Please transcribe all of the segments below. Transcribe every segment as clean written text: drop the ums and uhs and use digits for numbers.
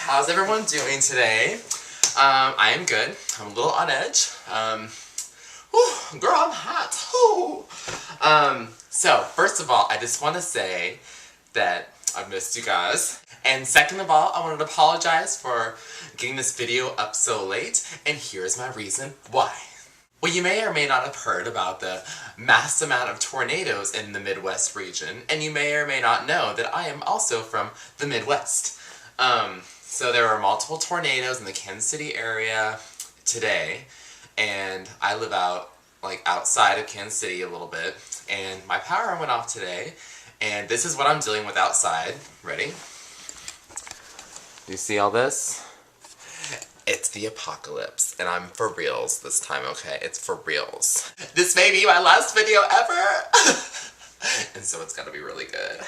How's everyone doing today? I am good. I'm a little on edge. Girl, I'm hot. So, first of all, I just want to say that I've missed you guys. And second of all, I wanted to apologize for getting this video up so late, and here's my reason why. Well, you may or may not have heard about the mass amount of tornadoes in the Midwest region, and you may or may not know that I am also from the Midwest. So there were multiple tornadoes in the Kansas City area today, and I live outside of Kansas City a little bit, and my power went off today, and this is what I'm dealing with outside. Ready? You see all this? It's the apocalypse, and I'm for reals this time, okay? It's for reals. This may be my last video ever! And so it's gonna be really good.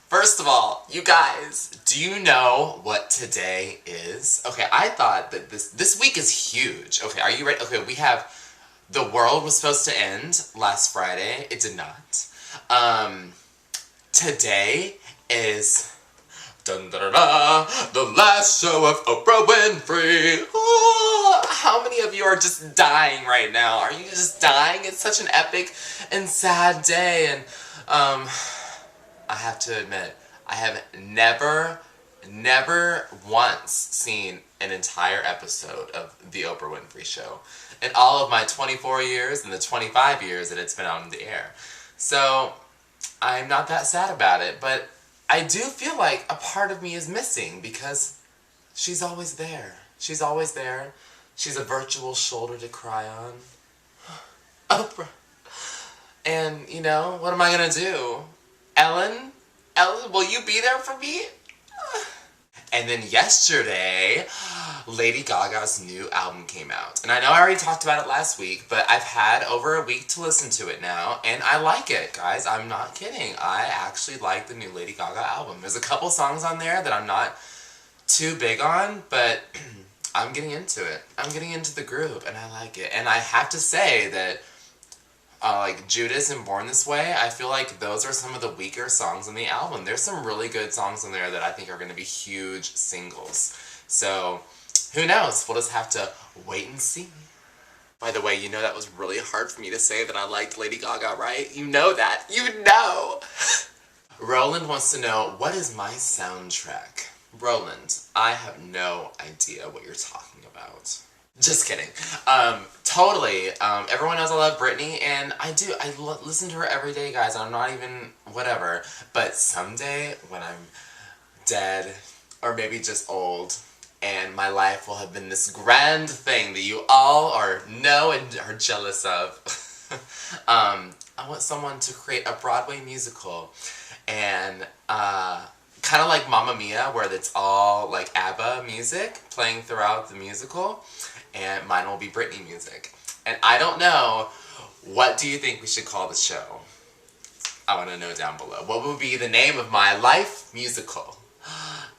First of all, you guys, do you know what today is? Okay, I thought that this week is huge. Okay, are you ready? Okay, we have the world was supposed to end last Friday. It did not. Today is dun, da, da, da, the last show of Oprah Winfrey. Oh, how many of you are just dying right now? Are you just dying? It's such an epic and sad day, and I have to admit, I have never once seen an entire episode of The Oprah Winfrey Show in all of my 24 years and the 25 years that it's been on the air. So, I'm not that sad about it, but I do feel like a part of me is missing because she's always there. She's always there. She's a virtual shoulder to cry on. Oprah. And, you know, what am I gonna do? Ellen, will you be there for me? And then yesterday, Lady Gaga's new album came out. And I know I already talked about it last week, but I've had over a week to listen to it now, and I like it, guys. I'm not kidding. I actually like the new Lady Gaga album. There's a couple songs on there that I'm not too big on, but I'm getting into it. I'm getting into the groove, and I like it. And I have to say that like Judas and Born This Way, I feel like those are some of the weaker songs on the album. There's some really good songs on there that I think are going to be huge singles. So, who knows? We'll just have to wait and see. By the way, you know that was really hard for me to say that I liked Lady Gaga, right? You know that. You know! Roland wants to know, what is my soundtrack? Roland, I have no idea what you're talking about. Just kidding. Totally. Everyone knows I love Britney, and I do. I listen to her every day, guys. I'm not even whatever. But someday, when I'm dead, or maybe just old, and my life will have been this grand thing that you all know and are jealous of, I want someone to create a Broadway musical, and kind of like Mamma Mia, where it's all like ABBA music playing throughout the musical, and mine will be Britney music. And I don't know, what do you think we should call the show? I want to know down below. What would be the name of my life musical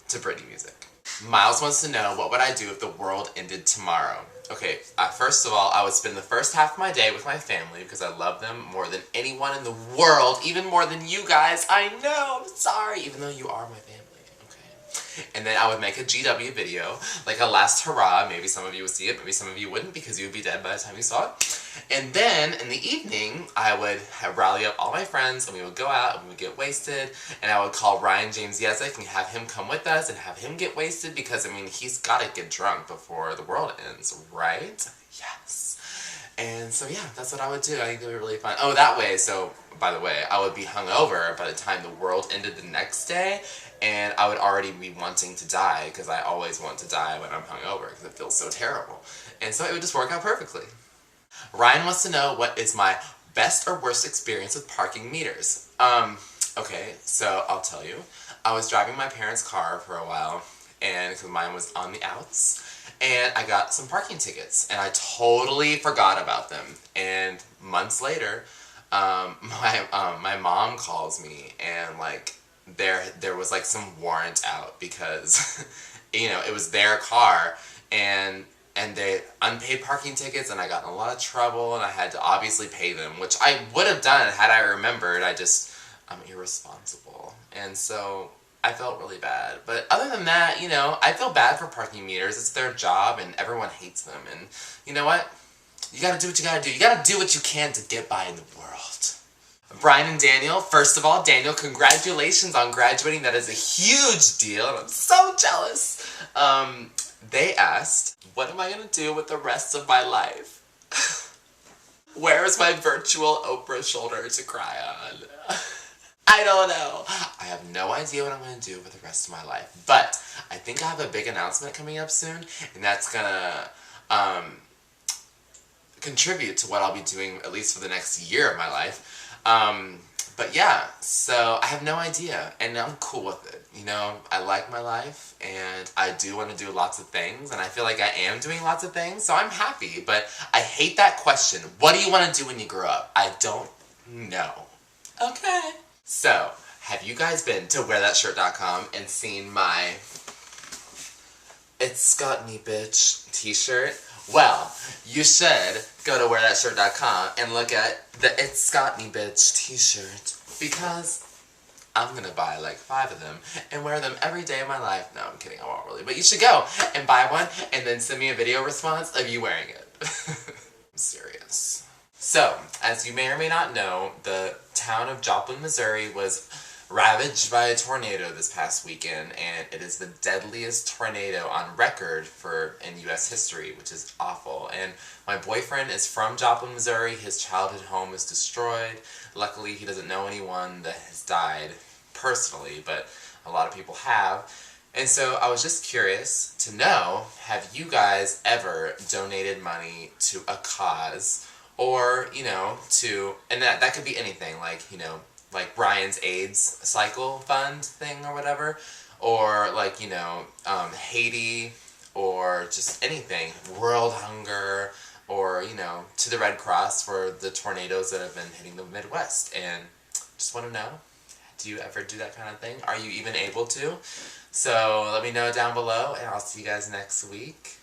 to Britney music? Miles wants to know, what would I do if the world ended tomorrow? Okay, first of all, I would spend the first half of my day with my family because I love them more than anyone in the world, even more than you guys. I know, I'm sorry, even though you are my family, okay? And then I would make a GW video, like a last hurrah. Maybe some of you would see it, maybe some of you wouldn't because you would be dead by the time you saw it. And then, in the evening, I would rally up all my friends, and we would go out, and we would get wasted, and I would call Ryan James Yezek and have him come with us and have him get wasted because, I mean, he's gotta get drunk before the world ends, right? Yes. And so, yeah, that's what I would do. I think it would be really fun. Oh, that way, so, by the way, I would be hungover by the time the world ended the next day, and I would already be wanting to die because I always want to die when I'm hungover because it feels so terrible. And so it would just work out perfectly. Ryan wants to know, what is my best or worst experience with parking meters? Okay, so I'll tell you. I was driving my parents' car for a while, and because mine was on the outs, and I got some parking tickets, and I totally forgot about them. And months later, my mom calls me, and like there was like some warrant out because you know, it was their car, and they unpaid parking tickets, and I got in a lot of trouble, and I had to obviously pay them, which I would have done had I remembered. I'm irresponsible. And so I felt really bad. But other than that, I feel bad for parking meters. It's their job and everyone hates them. And you know what? You gotta do what you gotta do. You gotta do what you can to get by in the world. Brian and Daniel, first of all, Daniel, congratulations on graduating. That is a huge deal, and I'm so jealous. They asked, what am I gonna do with the rest of my life? Where is my virtual Oprah shoulder to cry on? I don't know. I have no idea what I'm going to do with the rest of my life. But I think I have a big announcement coming up soon, and that's going to contribute to what I'll be doing at least for the next year of my life. But yeah, so I have no idea, and I'm cool with it. I like my life, and I do want to do lots of things, and I feel like I am doing lots of things, so I'm happy. But I hate that question. What do you want to do when you grow up? I don't know. Okay. So, have you guys been to wearthatshirt.com and seen my It's Got Me Bitch t-shirt? Well, you should go to wearthatshirt.com and look at the It's Got Me Bitch t-shirt because I'm gonna buy like 5 of them and wear them every day of my life. No, I'm kidding, I won't really. But you should go and buy one and then send me a video response of you wearing it. I'm serious. So, as you may or may not know, the town of Joplin, Missouri was ravaged by a tornado this past weekend, and it is the deadliest tornado on record in U.S. history, which is awful. And my boyfriend is from Joplin, Missouri. His childhood home is destroyed. Luckily, he doesn't know anyone that has died personally, but a lot of people have. And so I was just curious to know, have you guys ever donated money to a cause? Or, and that could be anything, like Brian's AIDS cycle fund thing or whatever, or like, Haiti, or just anything, world hunger, or, to the Red Cross for the tornadoes that have been hitting the Midwest. And just want to know, do you ever do that kind of thing? Are you even able to? So let me know down below, and I'll see you guys next week.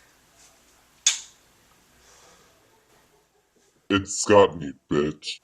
It's got me, bitch.